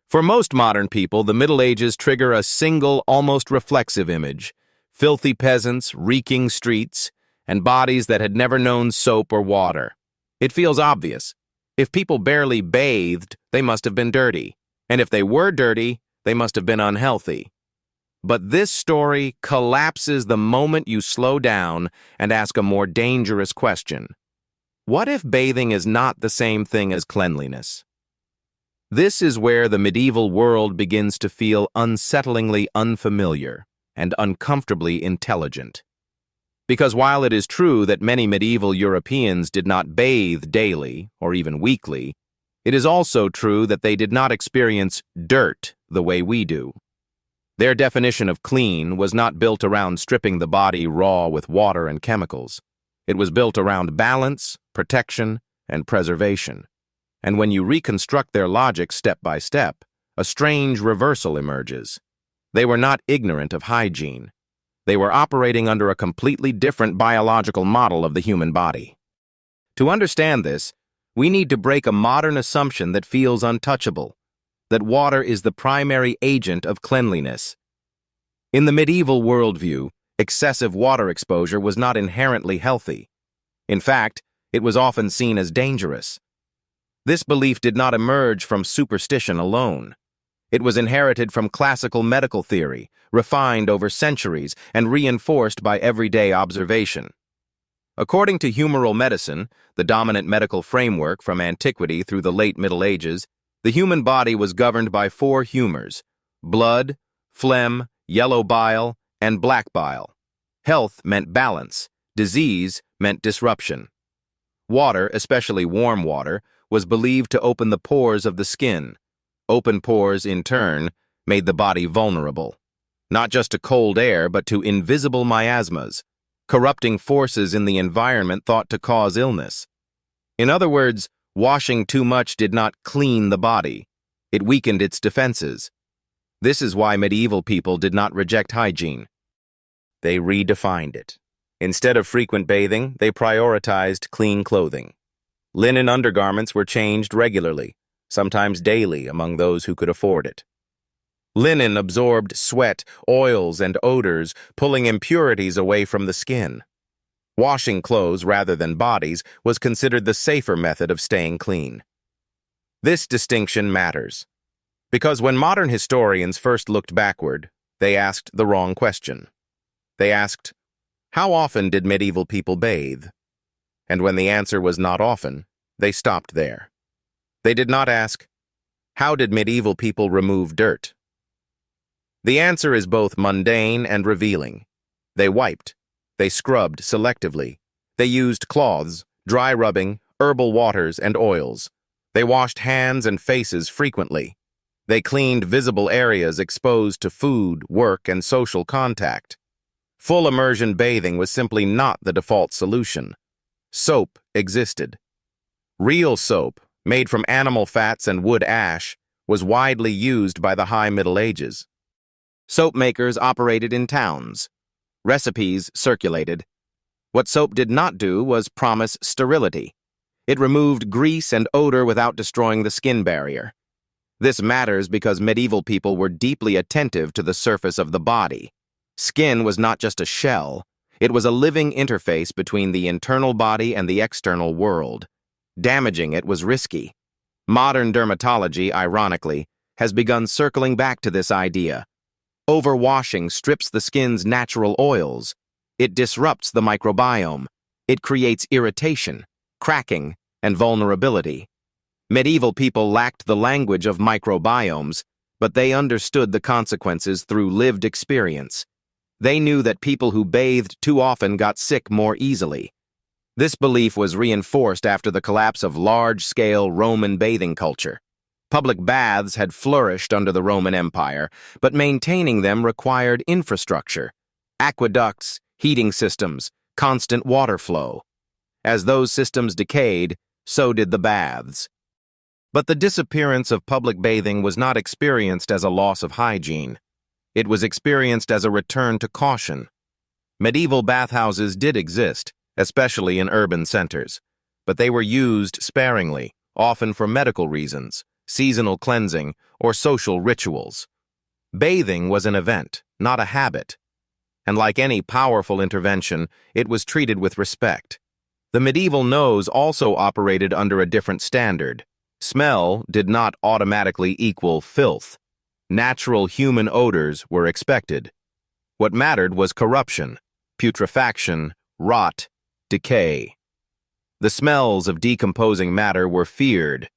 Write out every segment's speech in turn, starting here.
For most modern people, the Middle Ages trigger a single, almost reflexive image: filthy peasants, reeking streets, and bodies that had never known soap or water. It feels obvious. If people barely bathed, they must have been dirty. And if they were dirty, they must have been unhealthy. But this story collapses the moment you slow down and ask a more dangerous question. What if bathing is not the same thing as cleanliness? This is where the medieval world begins to feel unsettlingly unfamiliar and uncomfortably intelligent. Because while it is true that many medieval Europeans did not bathe daily or even weekly, it is also true that they did not experience dirt the way we do. Their definition of clean was not built around stripping the body raw with water and chemicals. It was built around balance, protection, and preservation. And when you reconstruct their logic step by step, a strange reversal emerges. They were not ignorant of hygiene. They were operating under a completely different biological model of the human body. To understand this, we need to break a modern assumption that feels untouchable, that water is the primary agent of cleanliness. In the medieval worldview, excessive water exposure was not inherently healthy. In fact, it was often seen as dangerous. This belief did not emerge from superstition alone. It was inherited from classical medical theory, refined over centuries, and reinforced by everyday observation. According to humoral medicine, the dominant medical framework from antiquity through the late Middle Ages, the human body was governed by 4 humors: blood, phlegm, yellow bile, and black bile. Health meant balance. Disease meant disruption. Water, especially warm water, was believed to open the pores of the skin. Open pores, in turn, made the body vulnerable, not just to cold air, but to invisible miasmas, corrupting forces in the environment thought to cause illness. In other words, washing too much did not clean the body. It weakened its defenses. This is why medieval people did not reject hygiene. They redefined it. Instead of frequent bathing, they prioritized clean clothing. Linen undergarments were changed regularly, sometimes daily among those who could afford it. Linen absorbed sweat, oils, and odors, pulling impurities away from the skin. Washing clothes rather than bodies was considered the safer method of staying clean. This distinction matters, because when modern historians first looked backward, they asked the wrong question. They asked, how often did medieval people bathe? And when the answer was not often, they stopped there. They did not ask, how did medieval people remove dirt? The answer is both mundane and revealing. They wiped. They scrubbed selectively. They used cloths, dry rubbing, herbal waters, and oils. They washed hands and faces frequently. They cleaned visible areas exposed to food, work, and social contact. Full immersion bathing was simply not the default solution. Soap existed. Real soap, made from animal fats and wood ash, was widely used by the High Middle Ages. Soap makers operated in towns. Recipes circulated. What soap did not do was promise sterility. It removed grease and odor without destroying the skin barrier. This matters because medieval people were deeply attentive to the surface of the body. Skin was not just a shell. It was a living interface between the internal body and the external world. Damaging it was risky. Modern dermatology, ironically, has begun circling back to this idea. Overwashing strips the skin's natural oils. It disrupts the microbiome. It creates irritation, cracking, and vulnerability. Medieval people lacked the language of microbiomes, but they understood the consequences through lived experience. They knew that people who bathed too often got sick more easily. This belief was reinforced after the collapse of large-scale Roman bathing culture. Public baths had flourished under the Roman Empire, but maintaining them required infrastructure: aqueducts, heating systems, constant water flow. As those systems decayed, so did the baths. But the disappearance of public bathing was not experienced as a loss of hygiene. It was experienced as a return to caution. Medieval bathhouses did exist, especially in urban centers, but they were used sparingly, often for medical reasons, seasonal cleansing, or social rituals. Bathing was an event, not a habit. And like any powerful intervention, it was treated with respect. The medieval nose also operated under a different standard. Smell did not automatically equal filth. Natural human odors were expected. What mattered was corruption, putrefaction, rot, decay. The smells of decomposing matter were feared,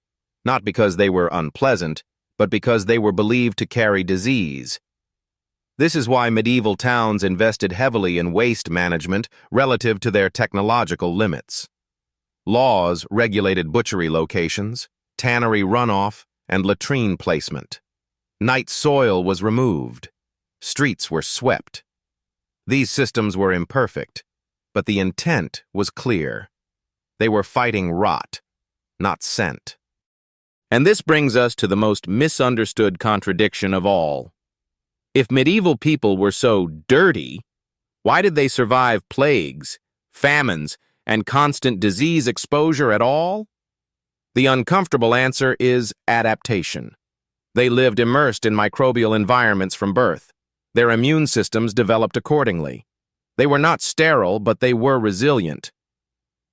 not because they were unpleasant, but because they were believed to carry disease. This is why medieval towns invested heavily in waste management relative to their technological limits. Laws regulated butchery locations, tannery runoff, and latrine placement. Night soil was removed. Streets were swept. These systems were imperfect, but the intent was clear. They were fighting rot, not scent. And this brings us to the most misunderstood contradiction of all. If medieval people were so dirty, why did they survive plagues, famines, and constant disease exposure at all? The uncomfortable answer is adaptation. They lived immersed in microbial environments from birth. Their immune systems developed accordingly. They were not sterile, but they were resilient.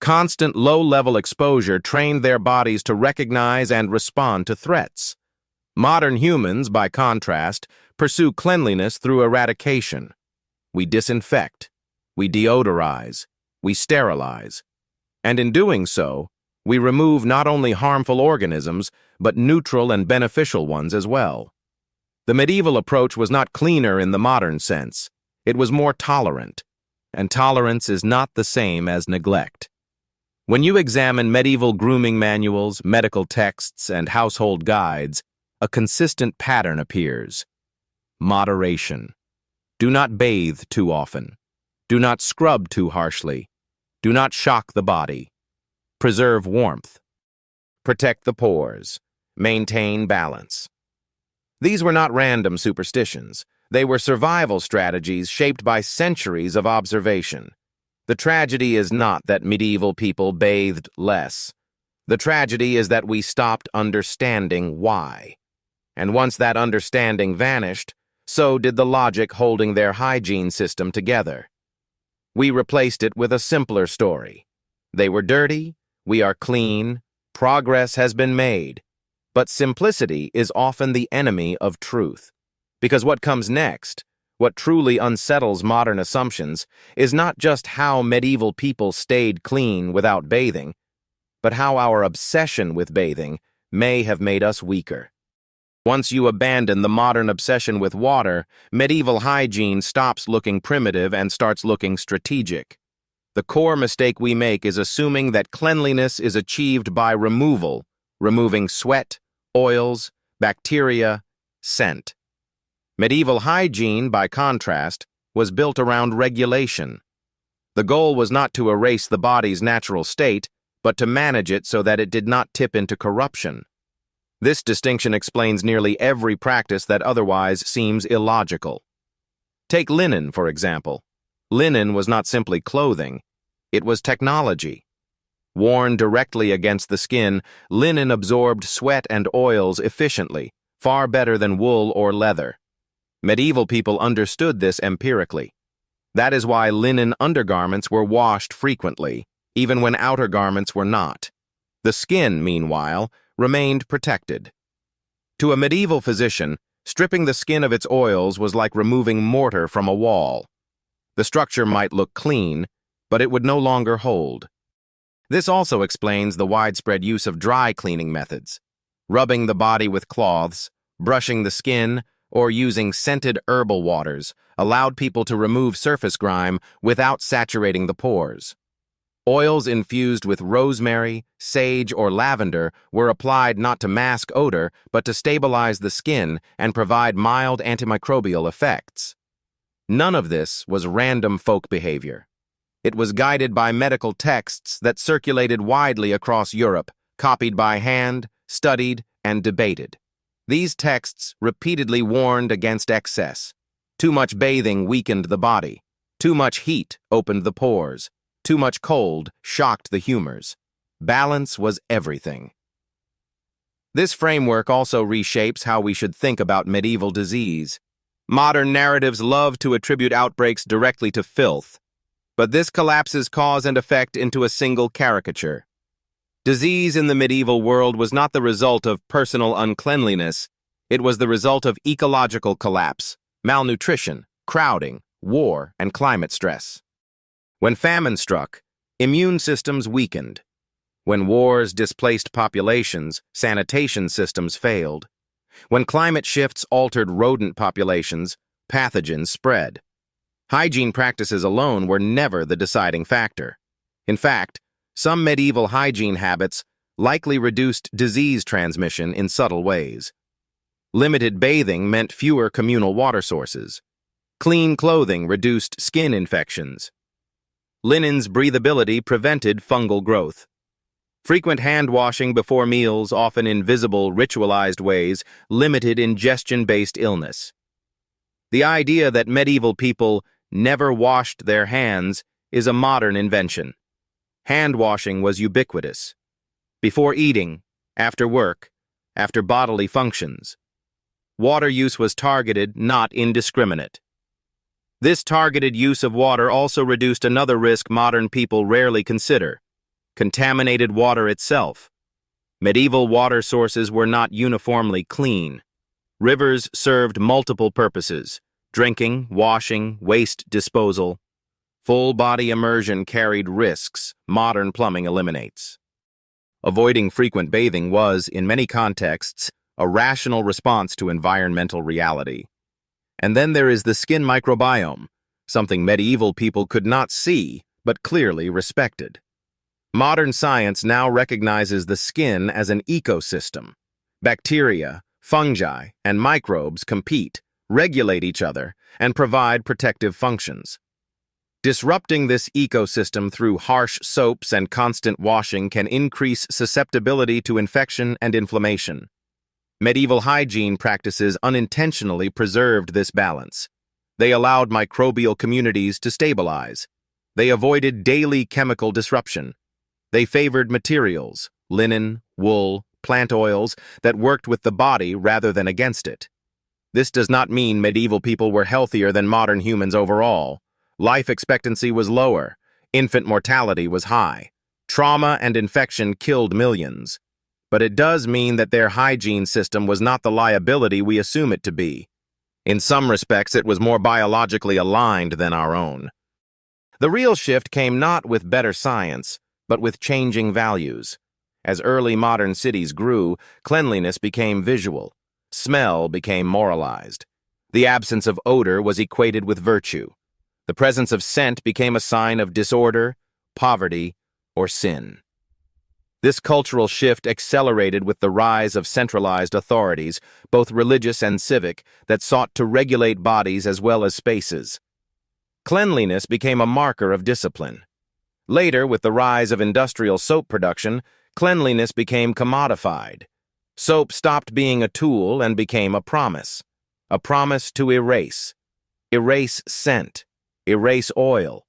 Constant low-level exposure trained their bodies to recognize and respond to threats. Modern humans, by contrast, pursue cleanliness through eradication. We disinfect, we deodorize, we sterilize. And in doing so, we remove not only harmful organisms, but neutral and beneficial ones as well. The medieval approach was not cleaner in the modern sense. It was more tolerant, and tolerance is not the same as neglect. When you examine medieval grooming manuals, medical texts, and household guides, a consistent pattern appears. Moderation. Do not bathe too often. Do not scrub too harshly. Do not shock the body. Preserve warmth. Protect the pores. Maintain balance. These were not random superstitions. They were survival strategies shaped by centuries of observation. The tragedy is not that medieval people bathed less. The tragedy is that we stopped understanding why. And once that understanding vanished, so did the logic holding their hygiene system together. We replaced it with a simpler story. They were dirty, we are clean, progress has been made. But simplicity is often the enemy of truth. Because what comes next, what truly unsettles modern assumptions, is not just how medieval people stayed clean without bathing, but how our obsession with bathing may have made us weaker. Once you abandon the modern obsession with water, medieval hygiene stops looking primitive and starts looking strategic. The core mistake we make is assuming that cleanliness is achieved by removing sweat, oils, bacteria, scent. Medieval hygiene, by contrast, was built around regulation. The goal was not to erase the body's natural state, but to manage it so that it did not tip into corruption. This distinction explains nearly every practice that otherwise seems illogical. Take linen, for example. Linen was not simply clothing, it was technology. Worn directly against the skin, linen absorbed sweat and oils efficiently, far better than wool or leather. Medieval people understood this empirically. That is why linen undergarments were washed frequently, even when outer garments were not. The skin, meanwhile, remained protected. To a medieval physician, stripping the skin of its oils was like removing mortar from a wall. The structure might look clean, but it would no longer hold. This also explains the widespread use of dry cleaning methods. Rubbing the body with cloths, brushing the skin, or using scented herbal waters allowed people to remove surface grime without saturating the pores. Oils infused with rosemary, sage, or lavender were applied not to mask odor, but to stabilize the skin and provide mild antimicrobial effects. None of this was random folk behavior. It was guided by medical texts that circulated widely across Europe, copied by hand, studied, and debated. These texts repeatedly warned against excess. Too much bathing weakened the body. Too much heat opened the pores. Too much cold shocked the humors. Balance was everything. This framework also reshapes how we should think about medieval disease. Modern narratives love to attribute outbreaks directly to filth, but this collapses cause and effect into a single caricature. Disease in the medieval world was not the result of personal uncleanliness, it was the result of ecological collapse, malnutrition, crowding, war, and climate stress. When famine struck, immune systems weakened. When wars displaced populations, sanitation systems failed. When climate shifts altered rodent populations, pathogens spread. Hygiene practices alone were never the deciding factor. In fact, some medieval hygiene habits likely reduced disease transmission in subtle ways. Limited bathing meant fewer communal water sources. Clean clothing reduced skin infections. Linen's breathability prevented fungal growth. Frequent hand-washing before meals, often in visible, ritualized ways, limited ingestion-based illness. The idea that medieval people never washed their hands is a modern invention. Hand-washing was ubiquitous. Before eating, after work, after bodily functions. Water use was targeted, not indiscriminate. This targeted use of water also reduced another risk modern people rarely consider: contaminated water itself. Medieval water sources were not uniformly clean. Rivers served multiple purposes: drinking, washing, waste disposal. Full-body immersion carried risks modern plumbing eliminates. Avoiding frequent bathing was, in many contexts, a rational response to environmental reality. And then there is the skin microbiome, something medieval people could not see, but clearly respected. Modern science now recognizes the skin as an ecosystem. Bacteria, fungi, and microbes compete, regulate each other, and provide protective functions. Disrupting this ecosystem through harsh soaps and constant washing can increase susceptibility to infection and inflammation. Medieval hygiene practices unintentionally preserved this balance. They allowed microbial communities to stabilize. They avoided daily chemical disruption. They favored materials, linen, wool, plant oils, that worked with the body rather than against it. This does not mean medieval people were healthier than modern humans overall. Life expectancy was lower, infant mortality was high. Trauma and infection killed millions. But it does mean that their hygiene system was not the liability we assume it to be. In some respects, it was more biologically aligned than our own. The real shift came not with better science, but with changing values. As early modern cities grew, cleanliness became visual. Smell became moralized. The absence of odor was equated with virtue. The presence of scent became a sign of disorder, poverty, or sin. This cultural shift accelerated with the rise of centralized authorities, both religious and civic, that sought to regulate bodies as well as spaces. Cleanliness became a marker of discipline. Later, with the rise of industrial soap production, cleanliness became commodified. Soap stopped being a tool and became a promise to erase. Erase scent, erase oil,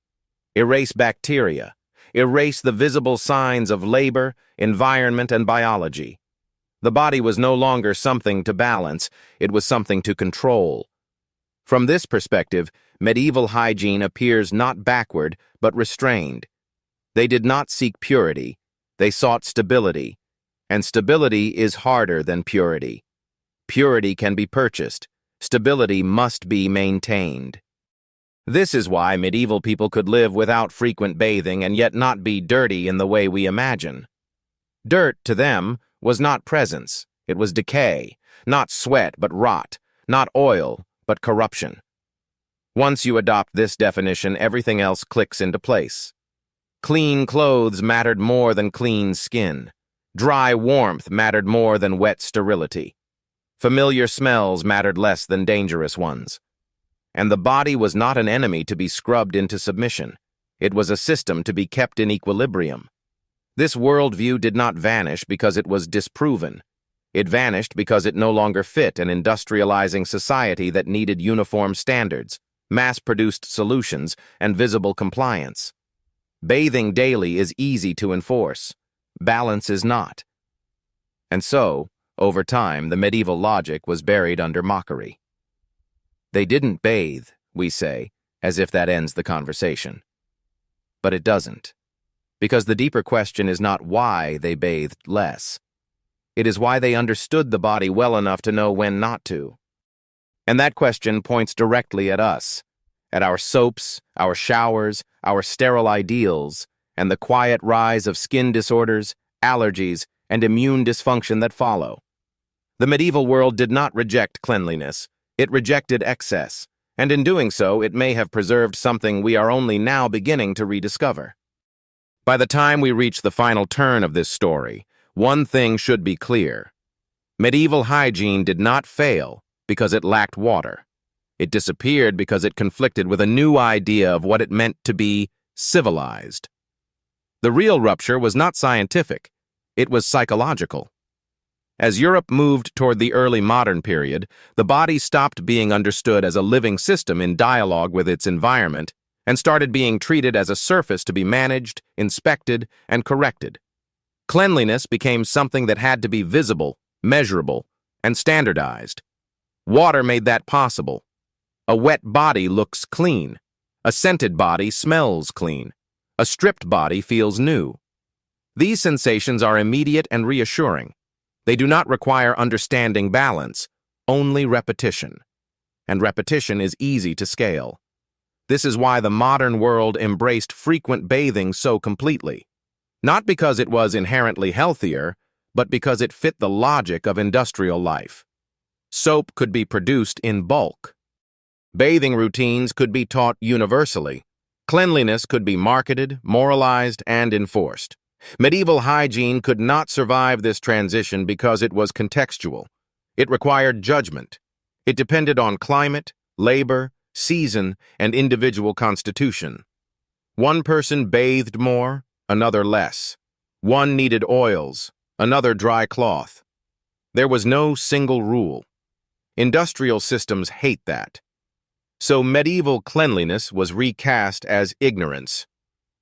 erase bacteria, erase the visible signs of labor, environment, and biology. The body was no longer something to balance, it was something to control. From this perspective, medieval hygiene appears not backward, but restrained. They did not seek purity, they sought stability. And stability is harder than purity. Purity can be purchased. Stability must be maintained. This is why medieval people could live without frequent bathing and yet not be dirty in the way we imagine. Dirt, to them, was not presence, it was decay, not sweat but rot, not oil but corruption. Once you adopt this definition, everything else clicks into place. Clean clothes mattered more than clean skin. Dry warmth mattered more than wet sterility. Familiar smells mattered less than dangerous ones. And the body was not an enemy to be scrubbed into submission. It was a system to be kept in equilibrium. This worldview did not vanish because it was disproven. It vanished because it no longer fit an industrializing society that needed uniform standards, mass-produced solutions, and visible compliance. Bathing daily is easy to enforce. Balance is not. And so, Over time, the medieval logic was buried under mockery. They didn't bathe, we say, as if that ends the conversation. But it doesn't. Because the deeper question is not why they bathed less. It is why they understood the body well enough to know when not to. And that question points directly at us, at our soaps, our showers, our sterile ideals, and the quiet rise of skin disorders, allergies, and immune dysfunction that follow. The medieval world did not reject cleanliness, it rejected excess, and in doing so, it may have preserved something we are only now beginning to rediscover. By the time we reach the final turn of this story, one thing should be clear. Medieval hygiene did not fail because it lacked water. It disappeared because it conflicted with a new idea of what it meant to be civilized. The real rupture was not scientific, it was psychological. As Europe moved toward the early modern period, the body stopped being understood as a living system in dialogue with its environment and started being treated as a surface to be managed, inspected, and corrected. Cleanliness became something that had to be visible, measurable, and standardized. Water made that possible. A wet body looks clean. A scented body smells clean. A stripped body feels new. These sensations are immediate and reassuring. They do not require understanding balance, only repetition. And repetition is easy to scale. This is why the modern world embraced frequent bathing so completely. Not because it was inherently healthier, but because it fit the logic of industrial life. Soap could be produced in bulk. Bathing routines could be taught universally. Cleanliness could be marketed, moralized, and enforced. Medieval hygiene could not survive this transition because it was contextual. It required judgment. It depended on climate, labor, season, and individual constitution. One person bathed more, another less. One needed oils, another dry cloth. There was no single rule. Industrial systems hate that. So medieval cleanliness was recast as ignorance.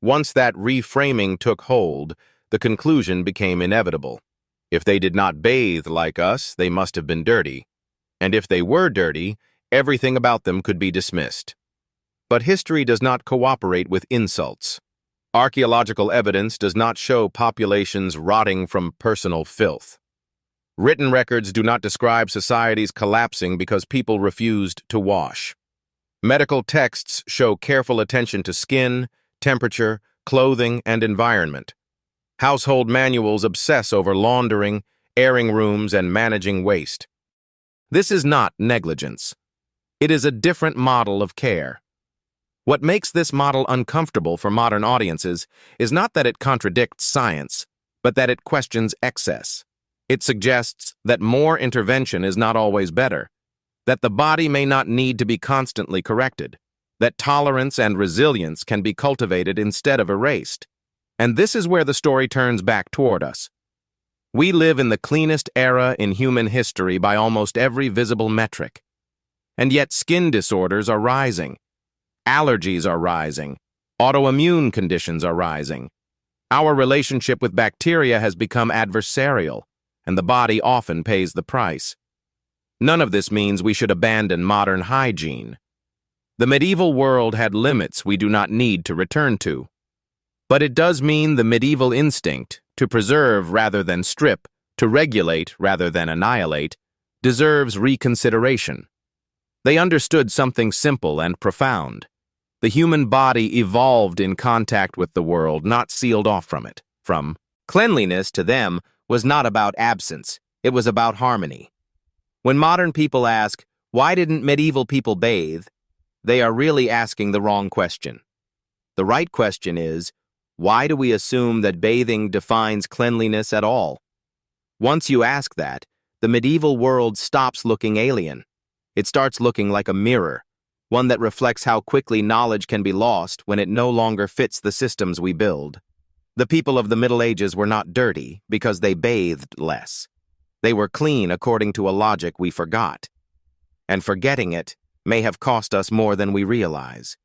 Once that reframing took hold, the conclusion became inevitable. If they did not bathe like us, they must have been dirty. And if they were dirty, everything about them could be dismissed. But history does not cooperate with insults. Archaeological evidence does not show populations rotting from personal filth. Written records do not describe societies collapsing because people refused to wash. Medical texts show careful attention to skin, temperature, clothing, and environment. Household manuals obsess over laundering, airing rooms, and managing waste. This is not negligence. It is a different model of care. What makes this model uncomfortable for modern audiences is not that it contradicts science, but that it questions excess. It suggests that more intervention is not always better, that the body may not need to be constantly corrected, that tolerance and resilience can be cultivated instead of erased. And this is where the story turns back toward us. We live in the cleanest era in human history by almost every visible metric. And yet skin disorders are rising. Allergies are rising. Autoimmune conditions are rising. Our relationship with bacteria has become adversarial, and the body often pays the price. None of this means we should abandon modern hygiene. The medieval world had limits we do not need to return to. But it does mean the medieval instinct, to preserve rather than strip, to regulate rather than annihilate, deserves reconsideration. They understood something simple and profound. The human body evolved in contact with the world, not sealed off from it. Cleanliness to them was not about absence, it was about harmony. When modern people ask, why didn't medieval people bathe? They are really asking the wrong question. The right question is, why do we assume that bathing defines cleanliness at all? Once you ask that, the medieval world stops looking alien. It starts looking like a mirror, one that reflects how quickly knowledge can be lost when it no longer fits the systems we build. The people of the Middle Ages were not dirty because they bathed less. They were clean according to a logic we forgot. And forgetting it may have cost us more than we realize.